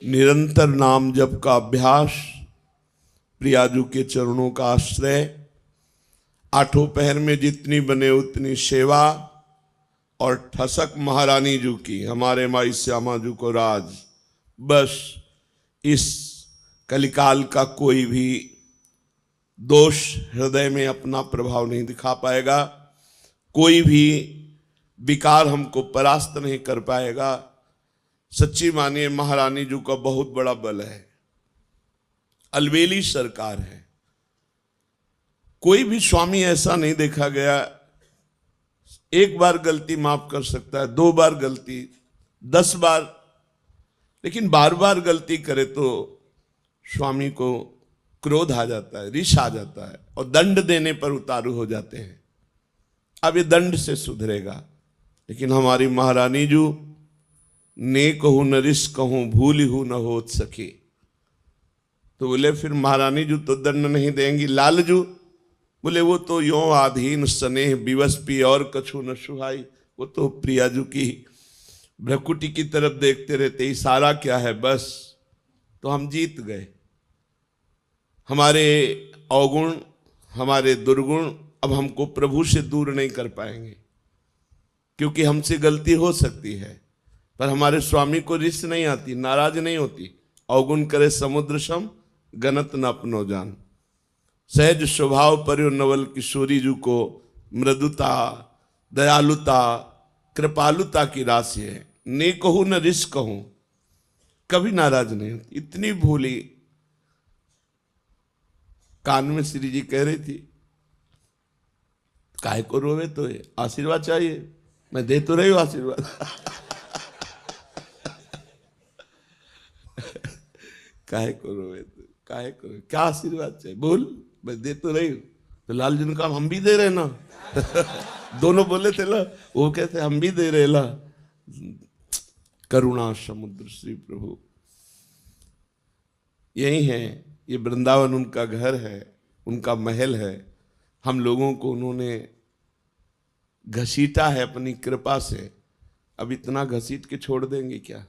निरंतर नाम जप का अभ्यास, प्रियाजू के चरणों का आश्रय, आठों पहर में जितनी बने उतनी सेवा और ठसक महारानी जू की, हमारे माई श्यामा जू को राज। बस इस कलिकाल का कोई भी दोष हृदय में अपना प्रभाव नहीं दिखा पाएगा, कोई भी विकार हमको परास्त नहीं कर पाएगा। सच्ची मानिए महारानी जू का बहुत बड़ा बल है, अलबेली सरकार है। कोई भी स्वामी ऐसा नहीं देखा गया, एक बार गलती माफ कर सकता है, 2 बार गलती, 10 बार, लेकिन बार बार गलती करे तो स्वामी को क्रोध आ जाता है, रिश आ जाता है और दंड देने पर उतारू हो जाते हैं। अब ये दंड से सुधरेगा, लेकिन हमारी महारानी जू ने कहूं न रिस कहूं भूल हूं न होत सके, तो बोले फिर महारानी जू तो दंड नहीं देंगी। लालजू बोले वो तो यों आधीन स्नेह विवश पी और कछु न सुहाई, वो तो प्रियाजू की भ्रकुटी की तरफ देखते रहते, इशारा क्या है बस, तो हम जीत गए। हमारे अवगुण, हमारे दुर्गुण अब हमको प्रभु से दूर नहीं कर पाएंगे, क्योंकि हमसे गलती हो सकती है पर हमारे स्वामी को रिस नहीं आती, नाराज नहीं होती। अवगुण करे समुद्र सम गनत न अपनो जान, सहज स्वभाव पर्यो नवल किशोरी जू को मृदुता, दयालुता, कृपालुता की राशि है। ने कहूं न रिस कहूं, कभी नाराज नहीं होती, इतनी भूली। कान में श्री जी कह रही थी, काहे को रोवे, तो आशीर्वाद चाहिए, मैं दे तो रही हूं आशीर्वाद। काहे को रोवे, काहे को, क्या आशीर्वाद चाहिए, बोल, मैं दे तो रही हूं। तो लालजी ने कहा हम भी दे रहे ना। दोनों बोले थे ना, वो कहते हम भी दे रहे ला। करुणा समुद्र श्री प्रभु यही है, ये वृंदावन उनका घर है, उनका महल है। हम लोगों को उन्होंने घसीटा है अपनी कृपा से, अब इतना घसीट के छोड़ देंगे क्या?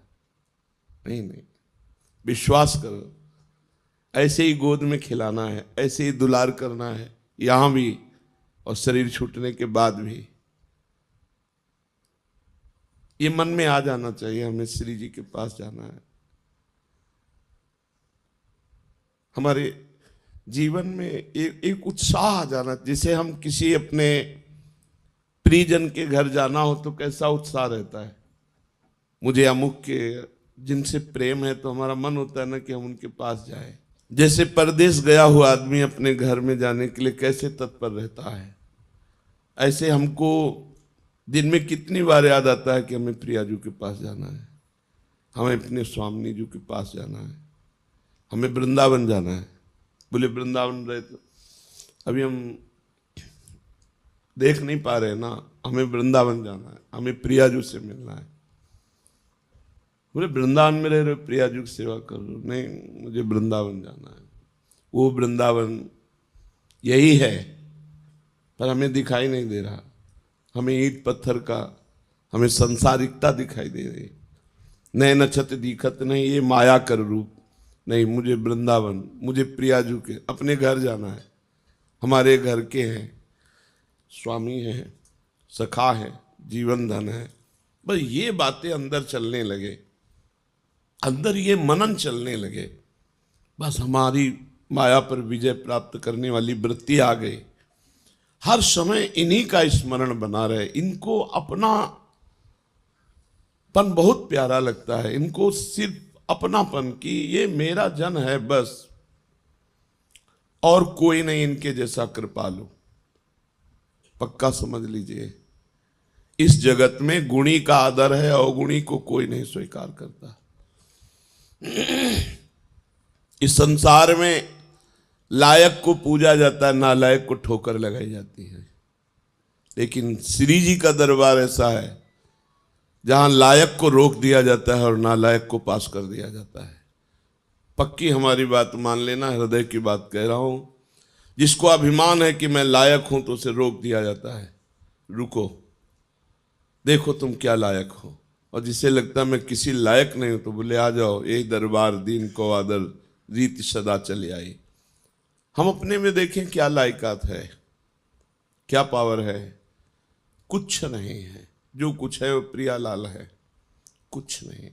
नहीं नहीं, विश्वास करो, ऐसे ही गोद में खिलाना है, ऐसे ही दुलार करना है, यहां भी और शरीर छूटने के बाद भी। ये मन में आ जाना चाहिए, हमें श्री जी के पास जाना है। हमारे जीवन में एक उत्साह आ जाना, जैसे हम किसी अपने प्रियजन के घर जाना हो तो कैसा उत्साह रहता है। मुझे अमुक के जिनसे प्रेम है तो हमारा मन होता है ना कि हम उनके पास जाए। जैसे परदेश गया हुआ आदमी अपने घर में जाने के लिए कैसे तत्पर रहता है, ऐसे हमको दिन में कितनी बार याद आता है कि हमें प्रियाजू के पास जाना है, हमें अपने स्वामी जी के पास जाना है, हमें वृंदावन जाना है। बोले वृंदावन रहे तो अभी हम देख नहीं पा रहे ना, हमें वृंदावन जाना है, हमें प्रियाजू से मिलना है। बोले वृंदावन में रह रहे प्रियाजू की सेवा कर लो, नहीं मुझे वृंदावन जाना है। वो वृंदावन यही है पर हमें दिखाई नहीं दे रहा, हमें ईंट पत्थर का, हमें संसारिकता दिखाई दे रही। नए नक्षत दिखत नहीं, ये माया कर रूप नहीं। मुझे वृंदावन, मुझे प्रियाजू के अपने घर जाना है। हमारे घर के हैं, स्वामी हैं, सखा है, जीवन धन है। बस ये बातें अंदर चलने लगे, अंदर ये मनन चलने लगे, बस हमारी माया पर विजय प्राप्त करने वाली वृत्ति आ गई। हर समय इन्हीं का स्मरण बना रहे। इनको अपनापन बहुत प्यारा लगता है, इनको सिर्फ अपनापन की, ये मेरा जन है बस, और कोई नहीं इनके जैसा कृपालु। पक्का समझ लीजिए, इस जगत में गुणी का आदर है, अवगुणी को कोई नहीं स्वीकार करता। इस संसार में लायक को पूजा जाता है, नालायक को ठोकर लगाई जाती है, लेकिन श्री जी का दरबार ऐसा है जहां लायक को रोक दिया जाता है और नालायक को पास कर दिया जाता है। पक्की हमारी बात मान लेना, हृदय की बात कह रहा हूं। जिसको अभिमान है कि मैं लायक हूं तो उसे रोक दिया जाता है, रुको, देखो तुम क्या लायक हो। और जिसे लगता मैं किसी लायक नहीं हूं तो बोले आ जाओ, यही दरबार दीन को आदर, रीत सदा चली आई। हम अपने में देखें क्या लायकात है, क्या पावर है। कुछ नहीं है, जो कुछ है वो प्रियालाल है, कुछ नहीं।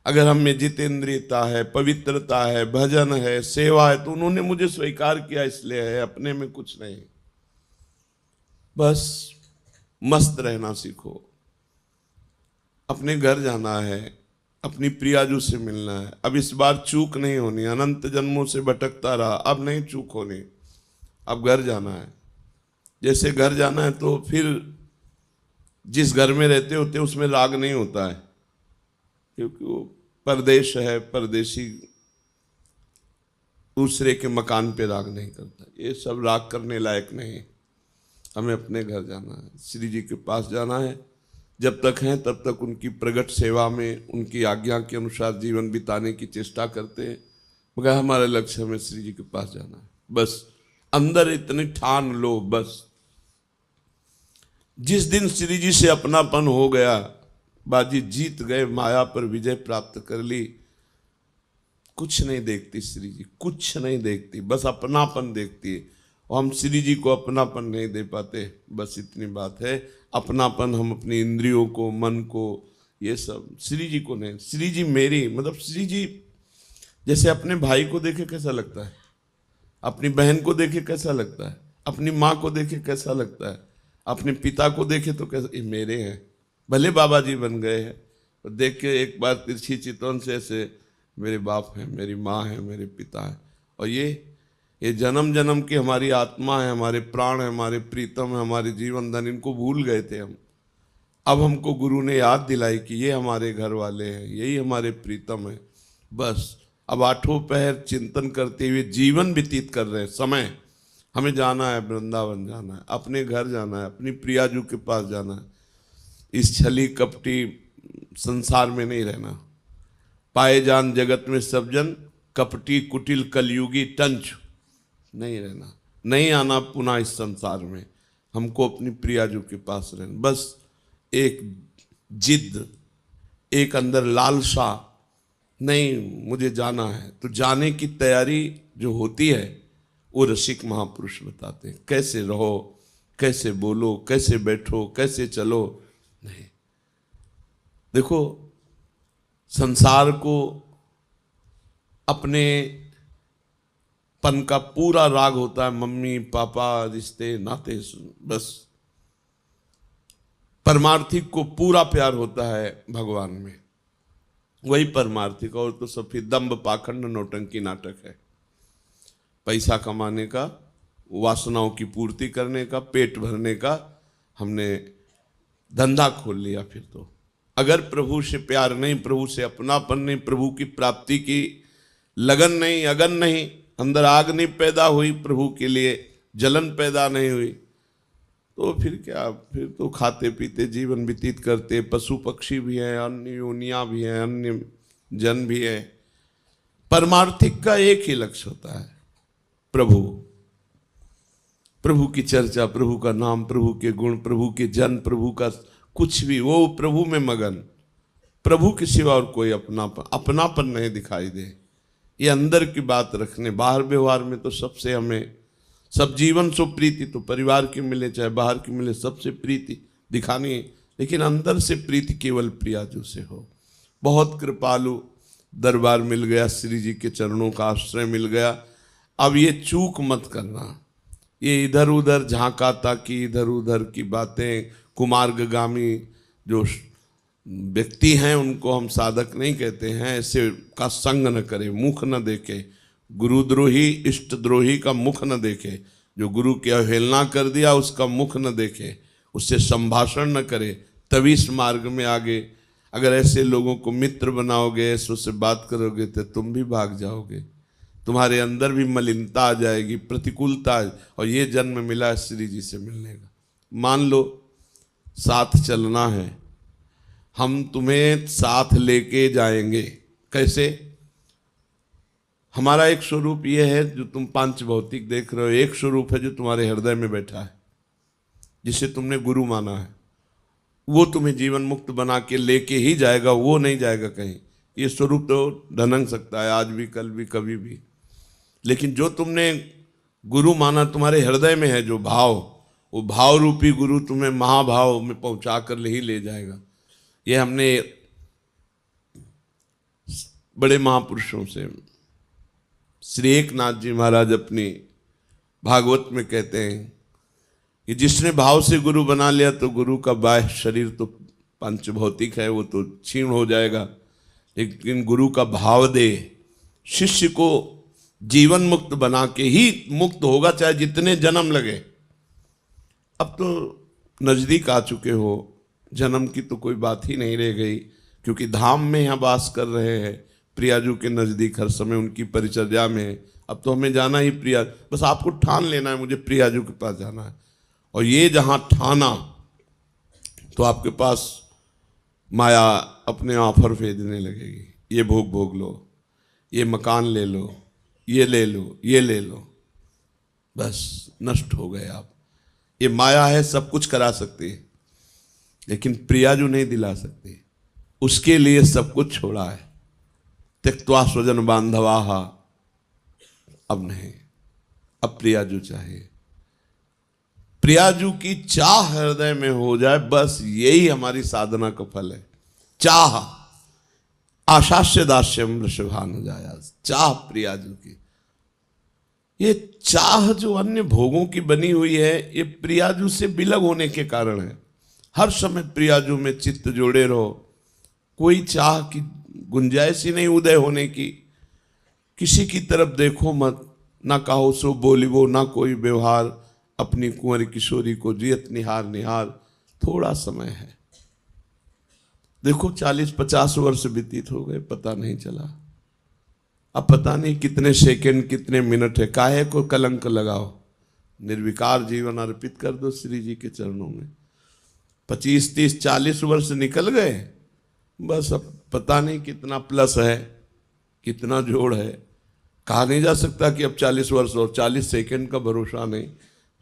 अगर हम में जितेंद्रियता है, पवित्रता है, भजन है, सेवा है, तो उन्होंने मुझे स्वीकार किया इसलिए है, अपने में कुछ नहीं। बस मस्त रहना सीखो। अपने घर जाना है, अपनी प्रियाजू से मिलना है। अब इस बार चूक नहीं होनी, अनंत जन्मों से भटकता रहा, अब नहीं चूक होनी। अब घर जाना है। जैसे घर जाना है तो फिर जिस घर में रहते होते उसमें राग नहीं होता है, क्योंकि वो परदेश है, परदेशी दूसरे के मकान पे राग नहीं करता। ये सब राग करने लायक नहीं। हमें अपने घर जाना है, श्री जी के पास जाना है। जब तक हैं तब तक उनकी प्रगट सेवा में, उनकी आज्ञा के अनुसार जीवन बिताने की चेष्टा करते हैं, मगर हमारा लक्ष्य हमें श्री जी के पास जाना है। बस अंदर इतनी ठान लो, बस जिस दिन श्री जी से अपनापन हो गया, बाजी जीत गए, माया पर विजय प्राप्त कर ली। कुछ नहीं देखती श्री जी, कुछ नहीं देखती, बस अपनापन देखती है। और हम श्री जी को अपनापन नहीं दे पाते, बस इतनी बात है। अपनापन हम अपनी इंद्रियों को, मन को, ये सब, श्री जी को नहीं। श्री जी मेरी, मतलब श्री जी जैसे अपने भाई को देखे कैसा लगता है, अपनी बहन को देखे कैसा लगता है, अपनी माँ को देखे कैसा लगता है, अपने पिता को देखे तो कैसा, ये मेरे हैं, भले बाबा जी बन गए हैं, तो देख के एक बार तिरछी चितवन से ऐसे मेरे बाप हैं, मेरी माँ है, मेरे पिता हैं। और ये जन्म जन्म की हमारी आत्मा है, हमारे प्राण है, हमारे प्रीतम है, हमारे जीवन धन, इनको भूल गए थे हम। अब हमको गुरु ने याद दिलाई कि ये हमारे घर वाले हैं, यही हमारे प्रीतम है। बस अब आठों पहर चिंतन करते हुए जीवन व्यतीत कर रहे हैं। समय हमें जाना है, वृंदावन जाना है, अपने घर जाना है, अपनी प्रियाजू के पास जाना है। इस छली कपटी संसार में नहीं रहना। पाए जान जगत में सब जन, कपटी कुटिल कलयुगी टंच नहीं रहना, नहीं आना पुनः इस संसार में। हमको अपनी प्रियाजू के पास रहना। बस एक जिद, एक अंदर लालसा, नहीं मुझे जाना है, तो जाने की तैयारी जो होती है वो रसिक महापुरुष बताते हैं। कैसे रहो, कैसे बोलो, कैसे बैठो, कैसे चलो, नहीं। देखो संसार को अपने पन का पूरा राग होता है, मम्मी पापा, रिश्ते नाते, बस। परमार्थिक को पूरा प्यार होता है भगवान में, वही परमार्थिक। और तो सब फिर दंभ पाखंड नौटंकी नाटक है। पैसा कमाने का, वासनाओं की पूर्ति करने का, पेट भरने का हमने धंधा खोल लिया। फिर तो अगर प्रभु से प्यार नहीं, प्रभु से अपनापन नहीं, प्रभु की प्राप्ति की लगन नहीं, अगन नहीं, अंदर आग नहीं पैदा हुई, प्रभु के लिए जलन पैदा नहीं हुई, तो फिर क्या, फिर तो खाते पीते जीवन व्यतीत करते। पशु पक्षी भी हैं, अन्य योनियां भी हैं, अन्य जन भी है। परमार्थिक का एक ही लक्ष्य होता है, प्रभु। प्रभु की चर्चा, प्रभु का नाम, प्रभु के गुण, प्रभु के जन, प्रभु का कुछ भी, वो प्रभु में मगन। प्रभु के सिवा और कोई अपनापन नहीं दिखाई दे। ये अंदर की बात रखने, बाहर व्यवहार में तो सबसे हमें, सब जीवन सो प्रीति, तो परिवार की मिले चाहे बाहर की मिले, सबसे प्रीति दिखानी है, लेकिन अंदर से प्रीति केवल प्रियाजू से हो। बहुत कृपालु दरबार मिल गया, श्री जी के चरणों का आश्रय मिल गया। अब ये चूक मत करना, ये इधर उधर झांका ताकि, इधर उधर की बातें, कुमार्गगामी जो व्यक्ति हैं उनको हम साधक नहीं कहते हैं, ऐसे का संग न करे, मुख न देखे। गुरुद्रोही इष्टद्रोही का मुख न देखे, जो गुरु की अवहेलना कर दिया उसका मुख न देखे, उससे संभाषण न करे, तभी इस मार्ग में आगे। अगर ऐसे लोगों को मित्र बनाओगे, ऐसे उससे बात करोगे, तो तुम भी भाग जाओगे, तुम्हारे अंदर भी मलिनता आ जाएगी, प्रतिकूलता। और ये जन्म मिला श्री जी से मिलने का। मान लो साथ चलना है, हम तुम्हें साथ लेके जाएंगे। कैसे? हमारा एक स्वरूप ये है जो तुम पांच भौतिक देख रहे हो, एक स्वरूप है जो तुम्हारे हृदय में बैठा है, जिसे तुमने गुरु माना है। वो तुम्हें जीवन मुक्त बना के लेके ही जाएगा, वो नहीं जाएगा कहीं। ये स्वरूप तो ढनक सकता है आज भी, कल भी, कभी भी, लेकिन जो तुमने गुरु माना तुम्हारे हृदय में है जो भाव, वो भाव रूपी गुरु तुम्हें महाभाव में पहुंचा कर ही ले जाएगा। ये हमने बड़े महापुरुषों से, श्री एकनाथ जी महाराज अपनी भागवत में कहते हैं कि जिसने भाव से गुरु बना लिया तो गुरु का बाह्य शरीर तो पंचभौतिक है, वो तो क्षीण हो जाएगा, लेकिन गुरु का भाव दे शिष्य को जीवन मुक्त बना के ही मुक्त होगा, चाहे जितने जन्म लगे। अब तो नजदीक आ चुके हो, जन्म की तो कोई बात ही नहीं रह गई, क्योंकि धाम में यहाँ वास कर रहे हैं, प्रियाजू के नजदीक हर समय उनकी परिचर्या में। अब तो हमें जाना ही प्रिया, बस आपको ठान लेना है मुझे प्रियाजू के पास जाना है, और ये जहाँ ठाना तो आपके पास माया अपने ऑफर भेजने लगेगी, ये भोग भोग लो, ये मकान ले लो, ये ले लो, ये ले लो, बस नष्ट हो गए आप। ये माया है, सब कुछ करा सकती है, लेकिन प्रियाजू नहीं दिला सकती, उसके लिए सब कुछ छोड़ा है। त्यक्त्वा स्वजन बांधवाहा, अब नहीं, अब प्रियाजू चाहिए। प्रियाजू की चाह हृदय में हो जाए, बस यही हमारी साधना का फल है। चाह आशास्य दास्यम वृषभानु जाया, चाह प्रियाजू की। ये चाह जो अन्य भोगों की बनी हुई है, ये प्रियाजू से बिलग होने के कारण है। हर समय प्रियाजू में चित्त जोड़े रहो, कोई चाह की गुंजाइश ही नहीं उदय होने की। किसी की तरफ देखो मत, ना कहो सो बोलिबो, ना कोई व्यवहार, अपनी कुंवर किशोरी को जियत निहार निहार। थोड़ा समय है, देखो 40-50 वर्ष व्यतीत हो गए, पता नहीं चला। अब पता नहीं कितने सेकंड, कितने मिनट है, काहे को कलंक लगाओ। निर्विकार जीवन अर्पित कर दो श्री जी के चरणों में। 25, 30, 40 वर्ष निकल गए, बस अब पता नहीं कितना प्लस है, कितना जोड़ है। कहा नहीं जा सकता कि अब 40 वर्ष और 40 सेकंड का भरोसा नहीं।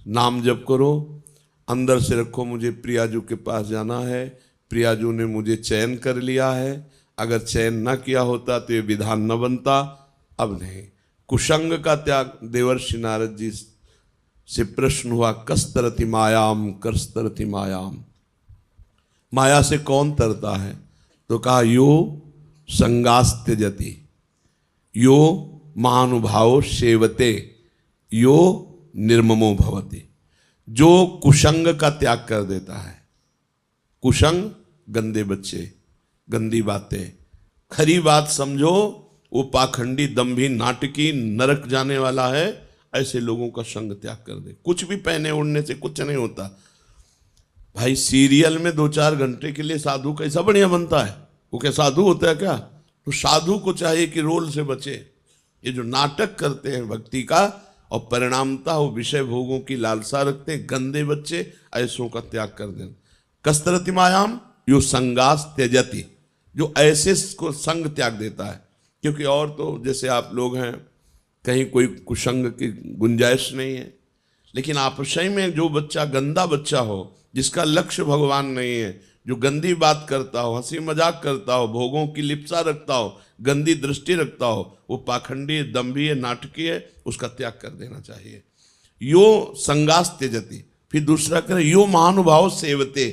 नाम जप करो, अंदर से रखो मुझे प्रियाजू के पास जाना है, प्रियाजू ने मुझे चयन कर लिया है, अगर चयन न किया होता तो ये विधान न बनता। अब नहीं, कुसंग का त्याग। देवर्षि नारद जी से प्रश्न हुआ, कस तरति मायाम, कस तरति मायाम, माया से कौन तरता है? तो कहा यो संगास त्यजति, यो महानुभाव सेवते, यो निर्ममो भवति। जो कुसंग का त्याग कर देता है, कुसंग गंदे बच्चे, गंदी बातें, खरी बात समझो वो पाखंडी, दंभी, नाटकी, नरक जाने वाला है, ऐसे लोगों का संग त्याग कर दे। कुछ भी पहने उड़ने से कुछ नहीं होता भाई। सीरियल में 2-4 घंटे के लिए साधु कैसा बढ़िया बनता है, वो क्या साधु होता है क्या? तो साधु को चाहिए कि रोल से बचे। ये जो नाटक करते हैं भक्ति का और परिणामता वो विषय भोगों की लालसा रखते हैं, गंदे बच्चे, ऐसों का त्याग कर देना। कस्तरति मायाम यो संगास त्यजति, जो ऐसे को संग त्याग देता है। क्योंकि और तो जैसे आप लोग हैं, कहीं कोई कुसंग की गुंजाइश नहीं है, लेकिन आपसही में जो बच्चा गंदा बच्चा हो, जिसका लक्ष्य भगवान नहीं है, जो गंदी बात करता हो, हंसी मजाक करता हो, भोगों की लिप्सा रखता हो, गंदी दृष्टि रखता हो, वो पाखंडी, दंभी, नाटकी है, उसका त्याग कर देना चाहिए। यो संगास त्यजति। फिर दूसरा करें, यो महानुभाव सेवते,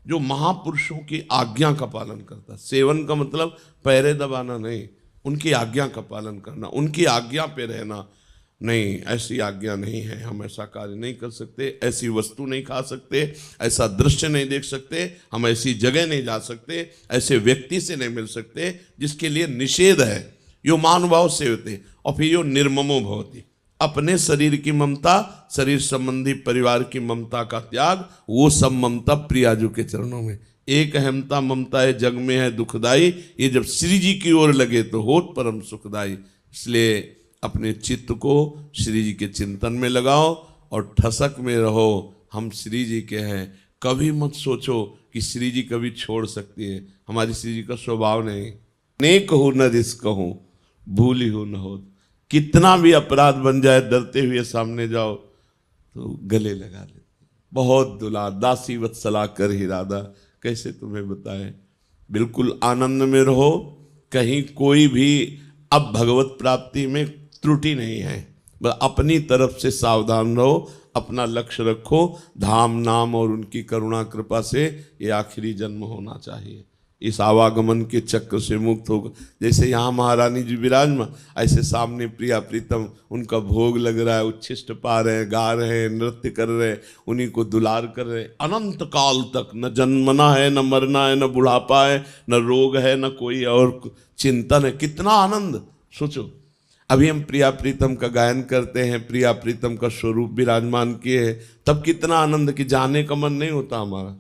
जो महापुरुषों की आज्ञा का पालन करता। सेवन का मतलब पैरे दबाना नहीं, उनकी आज्ञा का पालन करना, उनकी आज्ञा पे रहना। नहीं, ऐसी आज्ञा नहीं है, हम ऐसा कार्य नहीं कर सकते, ऐसी वस्तु नहीं खा सकते, ऐसा दृश्य नहीं देख सकते, हम ऐसी जगह नहीं जा सकते, ऐसे व्यक्ति से नहीं मिल सकते जिसके लिए निषेध है। यो महानुभाव सेवते। और फिर यो निर्ममो भवति, अपने शरीर की ममता, शरीर संबंधी परिवार की ममता का त्याग, वो सब ममता प्रियाजू के चरणों में। एक अहमता ममता है जग में है दुखदाई, ये जब श्री जी की ओर लगे तो होत परम सुखदाई। इसलिए अपने चित्त को श्री जी के चिंतन में लगाओ और ठसक में रहो, हम श्री जी के हैं। कभी मत सोचो कि श्री जी कभी छोड़ सकती है, हमारी श्री जी का स्वभाव नहीं। नेक हो न रिस्क हो, भूली हो न हो, कितना भी अपराध बन जाए, डरते हुए सामने जाओ तो गले लगा लेते, बहुत दुलार, दासी वत्सला कर ही राधा। कैसे तुम्हें बताएं, बिल्कुल आनंद में रहो, कहीं कोई भी अब भगवत प्राप्ति में त्रुटि नहीं है। बस अपनी तरफ से सावधान रहो, अपना लक्ष्य रखो, धाम नाम और उनकी करुणा कृपा से ये आखिरी जन्म होना चाहिए। इस आवागमन के चक्र से मुक्त होगा। जैसे यहाँ महारानी जी विराजमान, ऐसे सामने प्रिया प्रीतम उनका भोग लग रहा है, उच्छिष्ट पा रहे हैं, गा रहे हैं, नृत्य कर रहे हैं, उन्हीं को दुलार कर रहे हैं। अनंत काल तक न जन्मना है, न मरना है, न बुढ़ापा है, न रोग है, न कोई और चिंतन है। कितना आनंद सोचो। अभी हम प्रिया प्रीतम का गायन करते हैं, प्रिया प्रीतम का स्वरूप विराजमान किए हैं, तब कितना आनंद कि जाने का मन नहीं होता, हमारा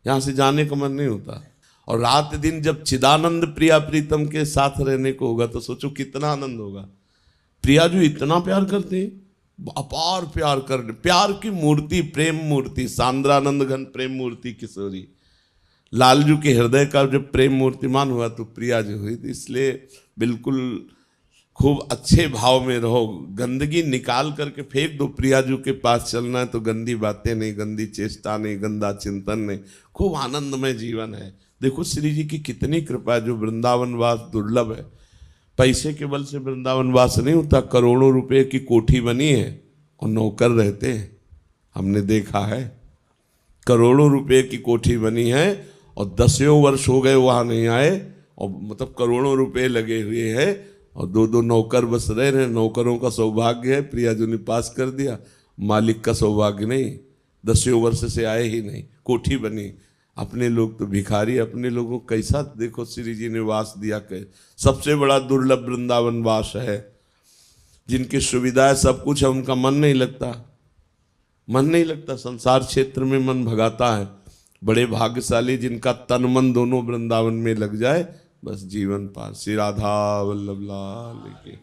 यहाँ से जाने का मन नहीं होता। और रात दिन जब चिदानंद प्रिया प्रीतम के साथ रहने को होगा तो सोचो कितना आनंद होगा। प्रिया जो इतना प्यार करते हैं, अपार प्यार कर, प्यार की मूर्ति, प्रेम मूर्ति, सांद्रानंद घन प्रेम मूर्ति किशोरी। लालजू के हृदय का जब प्रेम मूर्तिमान हुआ तो प्रिया जो हुई। इसलिए बिल्कुल खूब अच्छे भाव में रहो, गंदगी निकाल करके फेंक दो। प्रियाजू के पास चलना है तो गंदी बातें नहीं, गंदी चेष्टा नहीं, गंदा चिंतन नहीं, खूब आनंदमय जीवन है। देखो श्री जी की कितनी कृपा है, जो वृंदावन वास दुर्लभ है। पैसे के बल से वृंदावन वास नहीं होता। करोड़ों रुपए की कोठी बनी है और नौकर रहते हैं, हमने देखा है। करोड़ों रुपए की कोठी बनी है और 10 वर्ष हो गए वहाँ नहीं आए, और मतलब करोड़ों रुपए लगे हुए हैं और 2-2 नौकर बस रह रहे हैं। नौकरों का सौभाग्य है, प्रिया जी ने पास कर दिया, मालिक का सौभाग्य नहीं। 10 वर्ष से आए ही नहीं, कोठी बनी। अपने लोग तो भिखारी, अपने लोगों को कैसा देखो श्री जी ने वास दिया। के सबसे बड़ा दुर्लभ वृंदावन वास है। जिनकी सुविधाएं सब कुछ है, उनका मन नहीं लगता, मन नहीं लगता, संसार क्षेत्र में मन भगाता है। बड़े भाग्यशाली जिनका तन मन दोनों वृंदावन में लग जाए, बस जीवन पार। श्री राधा वल्लभ लाल की।